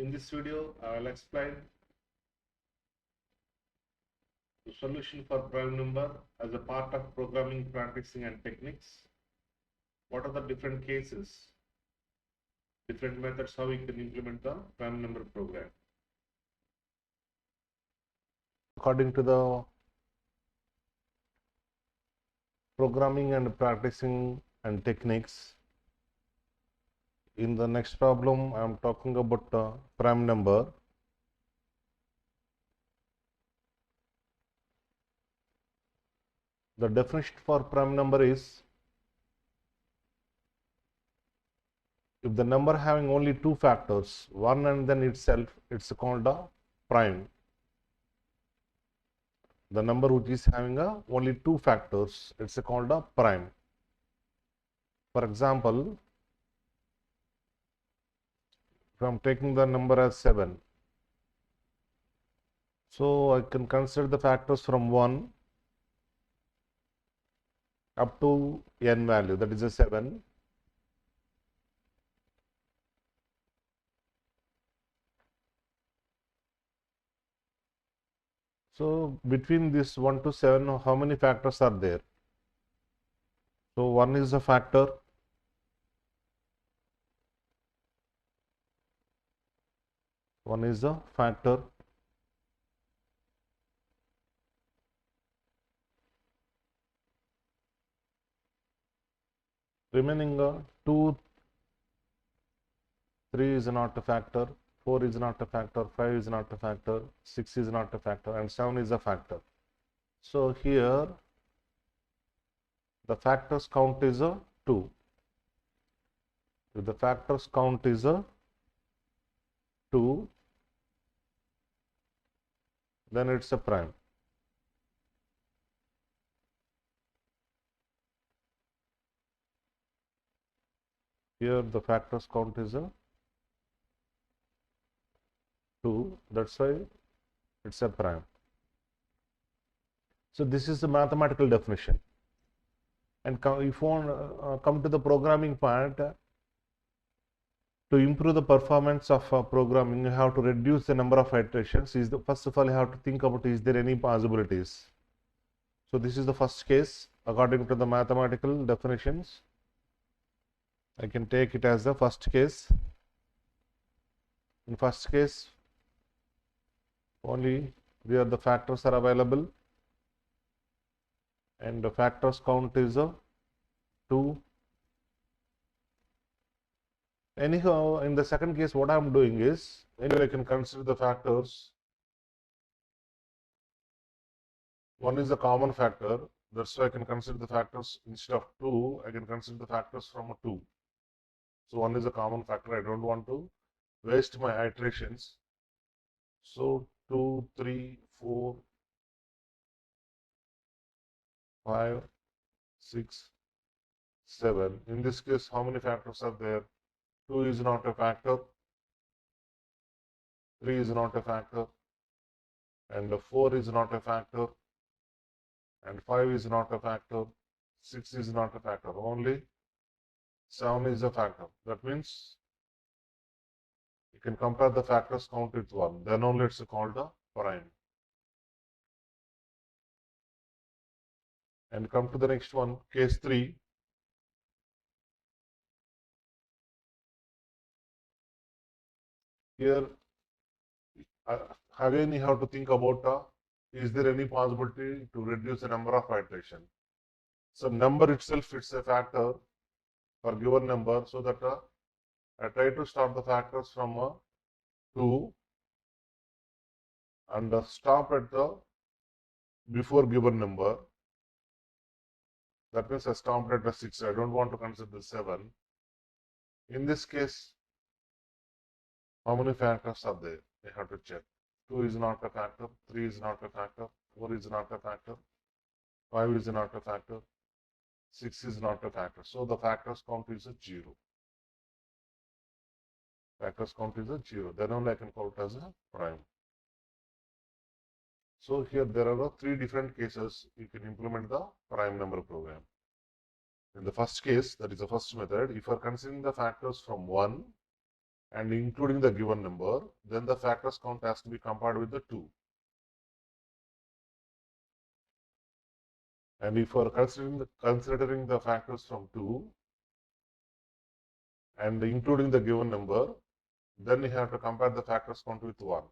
In this video, I will explain the solution for prime number as a part of programming, practicing and techniques. What are the different cases, different methods how we can implement the prime number program. According to the programming and practicing and techniques, in the next problem I am talking about prime number. The definition for prime number is if the number having only two factors, 1 and then itself, it's called a prime. The number which is having only two factors, it's called a prime. For example, if I am taking the number as 7, so I can consider the factors from 1 up to n value, that is a 7. So between this 1 to 7, how many factors are there? So 1 is a factor, remaining 2, 3 is not a factor, 4 is not a factor, 5 is not a factor, 6 is not a factor, and 7 is a factor. So here the factors count is a 2. If the factors count is a 2, then it's a prime. Here the factors count is a 2, that's why it's a prime. So this is the mathematical definition. And if you want come to the programming part, to improve the performance of programming, you have to reduce the number of iterations. First of all, you have to think about is there any possibilities. So this is the first case according to the mathematical definitions. I can take it as the first case. In first case, only where the factors are available and the factors count is a 2. Anyhow, in the second case, what I am doing is, anyway, I can consider the factors. 1 is a common factor, that's why I can consider the factors instead of 2, I can consider the factors from a 2. So 1 is a common factor, I don't want to waste my iterations. So 2, 3, 4, 5, 6, 7. In this case, how many factors are there? 2 is not a factor, 3 is not a factor, and 4 is not a factor, and 5 is not a factor, 6 is not a factor, only 7 is a factor. That means you can compare the factors count with 1, then only it's called a prime. And come to the next one, case 3. Here again you have to think about is there any possibility to reduce the number of iteration. So number itself, it's a factor for given number, so that I try to start the factors from 2 and stop at the before given number. That means I stopped at the 6. I don't want to consider the 7. In this case, how many factors are there? I have to check. 2 is not a factor, 3 is not a factor, 4 is not a factor, 5 is not a factor, 6 is not a factor. So the factors count is a 0. Factors count is a 0. Then only I can call it as a prime. So here there are 3 different cases you can implement the prime number program. In the first case, that is the first method, if you are considering the factors from 1 and including the given number, then the factors count has to be compared with the 2. And if you are considering the factors from 2 and including the given number, then you have to compare the factors count with 1.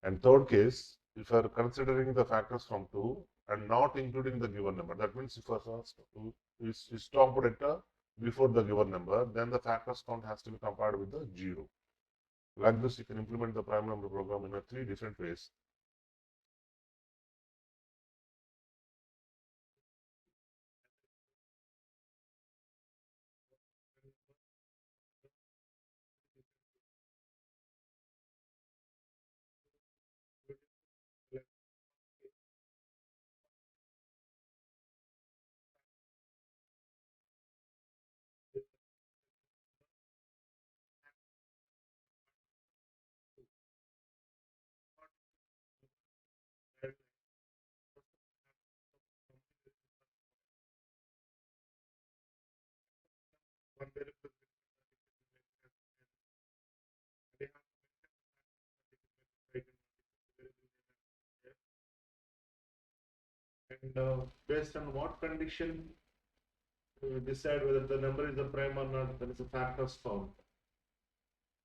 And third case, if you are considering the factors from 2 and not including the given number, that means if you stopped at before the given number, then the factors count has to be compared with the 0. Like this, you can implement the prime number program in 3 different ways. And based on what condition we decide whether the number is a prime or not, that is a factors count.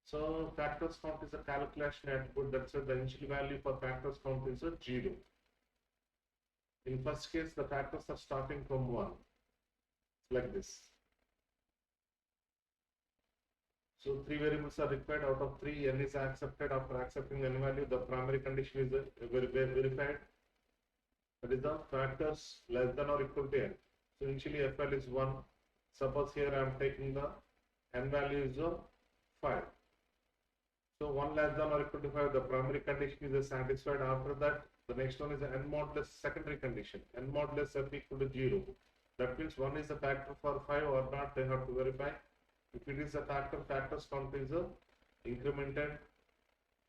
So factors count is a calculation output. That's why the initial value for factors count is a 0. In first case, the factors are starting from 1, like this. So 3 variables are required. Out of 3, n is accepted. After accepting n value, the primary condition is verified. That is the factors less than or equal to n. So initially f value is 1. Suppose here I am taking the n value is 5. So 1 less than or equal to 5, the primary condition is satisfied. After that, the next one is n modulus secondary condition. N modulus f equal to 0. That means 1 is a factor for 5 or not, they have to verify. If it is a factor, factors count is incremented,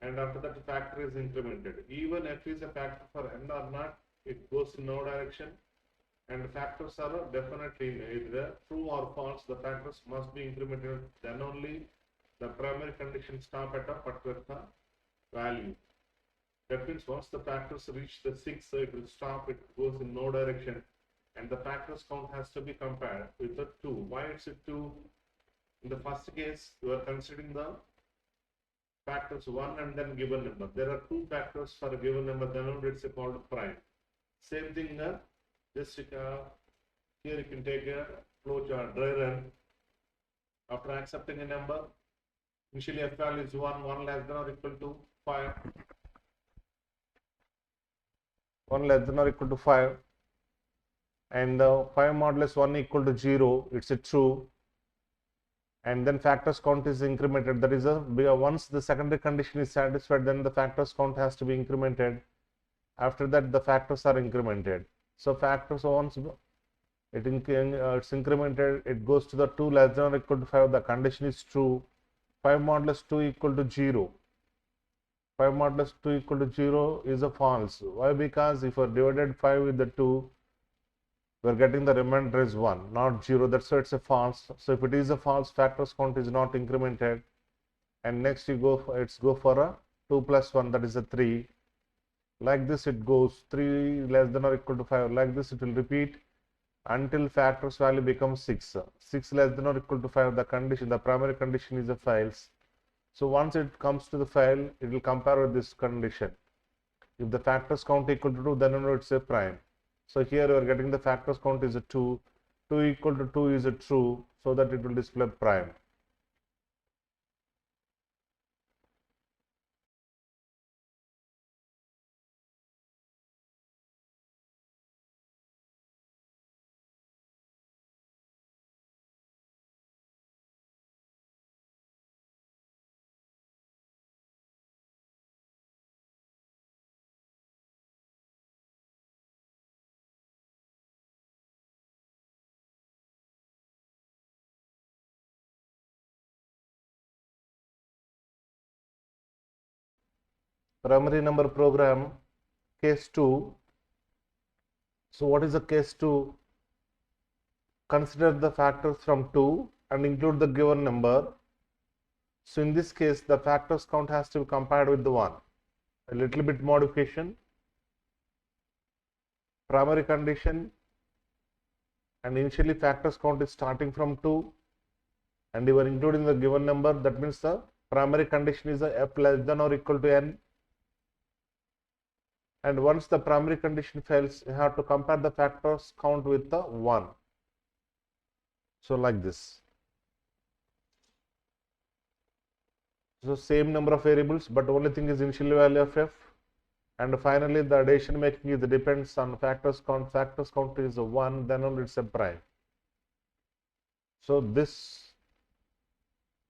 and after that the factor is incremented. Even if it is a factor for n or not, it goes in no direction, and the factors are definitely either true or false. The factors must be incremented, then only the primary condition stop at a particular value. That means once the factors reach the 6, it will stop, it goes in no direction, and the factors count has to be compared with the 2. Why it's a 2? In the first case, you are considering the factors 1 and then given number. There are 2 factors for a given number, then only it's called prime. Same thing, just here you can take a flowchart, dry run. After accepting a number, initially f value is 1, 1 less than or equal to 5. 1 less than or equal to 5. And 5 modulus 1 equal to 0, it's a true. And then factors count is incremented. That is once the secondary condition is satisfied, then the factors count has to be incremented. After that, the factors are incremented. So factors once it's incremented, it goes to the 2 less than or equal to 5. The condition is true. 5 modulus 2 equal to 0. 5 modulus 2 equal to 0 is a false. Why? Because if you divided 5 with the 2, we are getting the remainder is 1, not 0. That's why it's a false. So if it is a false, factors count is not incremented. And next you go for a 2 plus 1, that is a 3. Like this it goes 3 less than or equal to 5. Like this it will repeat until factors value becomes 6. 6 less than or equal to 5, the primary condition is a fails. So once it comes to the fail, it will compare with this condition. If the factors count equal to 2, then it's a prime. So here you are getting the factors count is a 2. 2 equal to 2 is a true, so that it will display prime. Primary number program, case 2. So what is the case 2? Consider the factors from 2 and include the given number. So in this case, the factors count has to be compared with the 1. A little bit modification, primary condition, and initially factors count is starting from 2, and you are including the given number. That means the primary condition is a f less than or equal to n. And once the primary condition fails, you have to compare the factors count with the 1. So like this. So same number of variables, but only thing is initial value of f. And finally, the addition making is depends on factors count. Factors count is 1, then only it's a prime. So this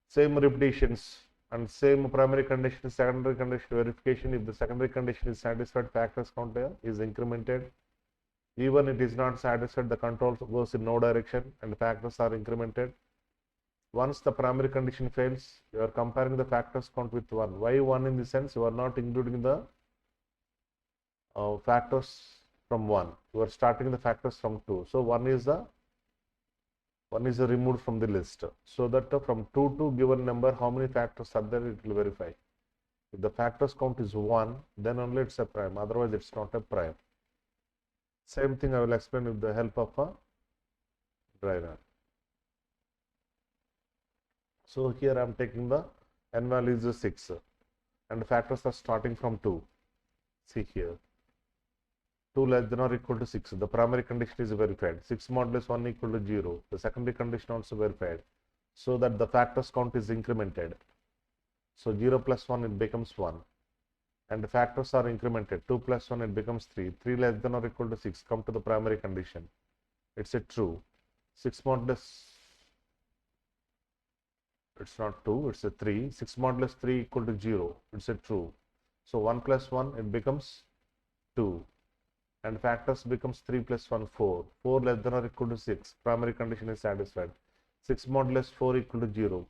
same repetitions and same primary condition, secondary condition verification. If the secondary condition is satisfied, factors count is incremented. Even it is not satisfied, the control goes in no direction and factors are incremented. Once the primary condition fails, you are comparing the factors count with 1. Why 1? In the sense, you are not including the factors from 1. You are starting the factors from 2. So 1 is removed from the list. So that from 2 to given number, how many factors are there, it will verify. If the factors count is 1, then only it's a prime. Otherwise, it's not a prime. Same thing I will explain with the help of a dry run. So here I am taking the n value is 6 and the factors are starting from 2. See here, 2 less than or equal to 6. The primary condition is verified. 6 modulus 1 equal to 0. The secondary condition also verified. So that the factors count is incremented. So 0 plus 1 it becomes 1. And the factors are incremented. 2 plus 1 it becomes 3. 3 less than or equal to 6. Come to the primary condition. It's a true. 6 modulus, it's not 2, it's a 3. 6 modulus 3 equal to 0. It's a true. So 1 plus 1 it becomes 2. And factors becomes 3 plus 1, 4. 4 less than or equal to 6. Primary condition is satisfied. 6 modulus 4 equal to 0.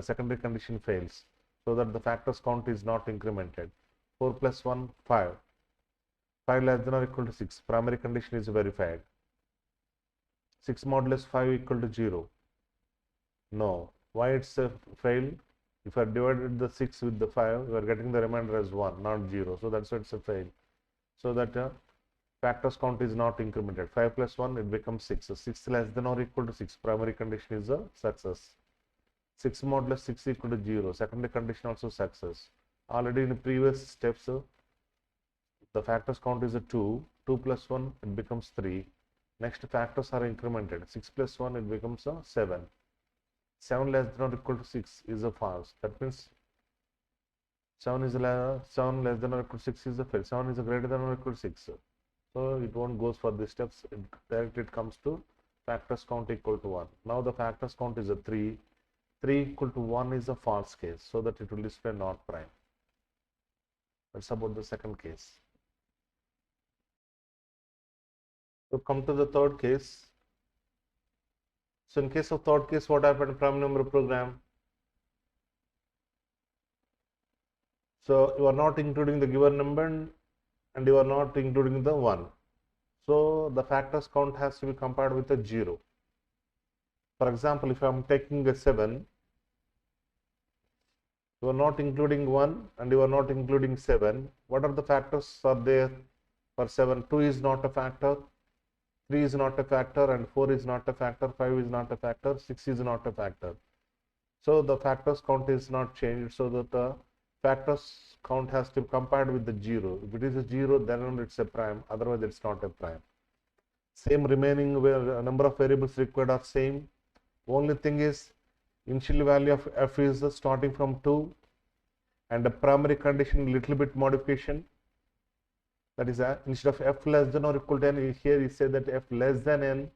Secondary condition fails. So that the factors count is not incremented. 4 plus 1, 5. 5 less than or equal to 6. Primary condition is verified. 6 modulus 5 equal to 0. No. Why it's a fail? If I divided the 6 with the 5, you are getting the remainder as 1, not 0. So that's why it's a fail. So that factors count is not incremented. 5 plus 1, it becomes 6. So 6 less than or equal to 6. Primary condition is a success. 6 modulus 6 equal to 0. Secondary condition also success. Already in the previous steps, the factors count is a 2. 2 plus 1, it becomes 3. Next factors are incremented. 6 plus 1, it becomes a 7. 7 less than or equal to 6 is a false. That means 7 less than or equal to 6 is a fail. 7 is greater than or equal to 6. So it won't goes for these steps. Directly it comes to factors count equal to 1. Now the factors count is a 3. 3 equal to 1 is a false case. So that it will display not prime. That's about the second case. So come to the third case. So in case of third case, what happened? Prime number program. So you are not including the given number and you are not including the 1. So the factors count has to be compared with a 0. For example, if I am taking a 7, you are not including 1 and you are not including 7. What are the factors are there for 7? 2 is not a factor. 3 is not a factor and 4 is not a factor, 5 is not a factor, 6 is not a factor. So the factors count is not changed, so that the factors count has to be compared with the 0. If it is a 0, then it's a prime, otherwise it's not a prime. Same remaining where number of variables required are same. Only thing is initial value of f is starting from 2 and the primary condition little bit modification. That is, instead of f less than or equal to n, here you say that f less than n.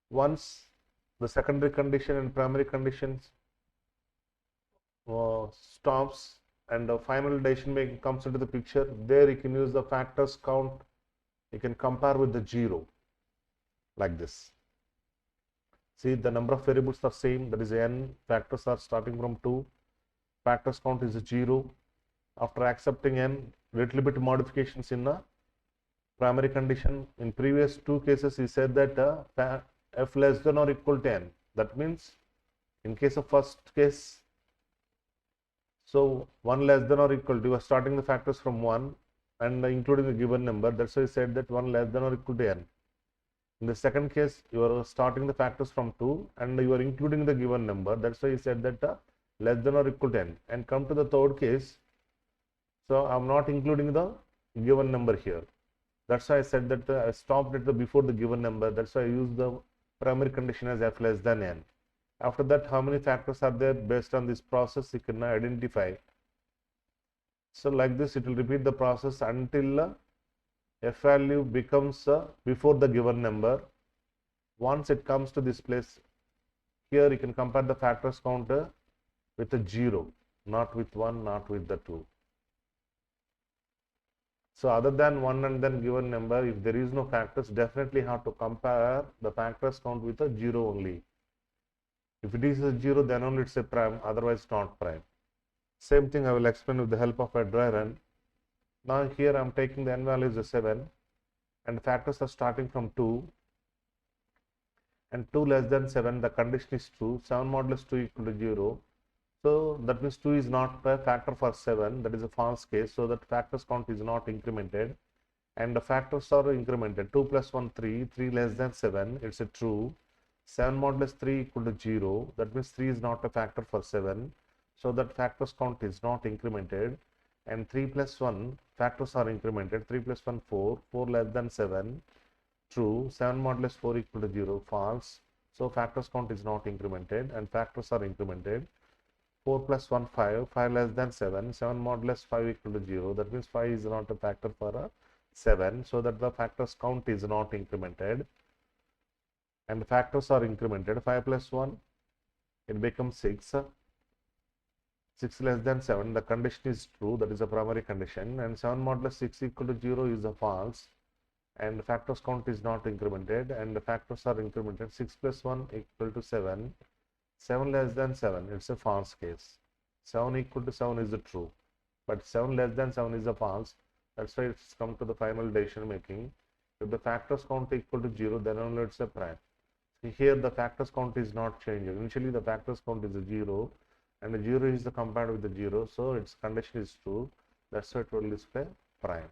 Once the secondary condition and primary conditions stops and the final decision making comes into the picture, there you can use the factors count. You can compare with the 0 like this. See, the number of variables are same. That is n. Factors are starting from 2. Factors count is 0. After accepting n, little bit modifications in the primary condition. In previous two cases, he said that f less than or equal to n. That means in case of first case, so 1 less than or equal to, you are starting the factors from 1 and including the given number. That's why I said that 1 less than or equal to n. In the second case, you are starting the factors from 2 and you are including the given number. That's why you said that less than or equal to n. And come to the third case. So I'm not including the given number here. That's why I said that I stopped at the before the given number. That's why I used the primary condition as f less than n. After that, how many factors are there based on this process you can identify. So like this, it will repeat the process until f value becomes before the given number. Once it comes to this place, here you can compare the factors counter with a 0, not with 1, not with the 2. So other than 1 and then given number, if there is no factors, definitely have to compare the factors count with a 0 only. If it is a 0, then only it's a prime, otherwise not prime. Same thing I will explain with the help of a dry run. Now here I am taking the n value is a 7 and the factors are starting from 2 and 2 less than 7, the condition is true, 7 modulus 2 equal to 0. So that means 2 is not a factor for 7, that is a false case, so that factors count is not incremented and the factors are incremented. 2 plus 1, 3, 3 less than 7, it's a true. 7 modulus 3 equal to 0, that means 3 is not a factor for 7, so that factors count is not incremented. And 3 plus 1 factors are incremented, 3 plus 1, 4, 4 less than 7, true. 7 modulus 4 equal to 0, false. So factors count is not incremented and factors are incremented. 4 plus 1, 5, 5 less than 7, 7 modulus 5 equal to 0, that means 5 is not a factor for a 7, so that the factors count is not incremented and the factors are incremented. 5 plus 1, it becomes 6, 6 less than 7, the condition is true, that is a primary condition, and 7 modulus 6 equal to 0 is a false and the factors count is not incremented and the factors are incremented. 6 plus 1 equal to 7, 7 less than 7, it's a false case. 7 equal to 7 is a true, but 7 less than 7 is a false. That's why it's come to the final decision making. If the factors count equal to 0, then only it's a prime. Here the factors count is not changing. Initially the factors count is a 0 and the 0 is compared with the 0, so its condition is true. That's why it will display prime.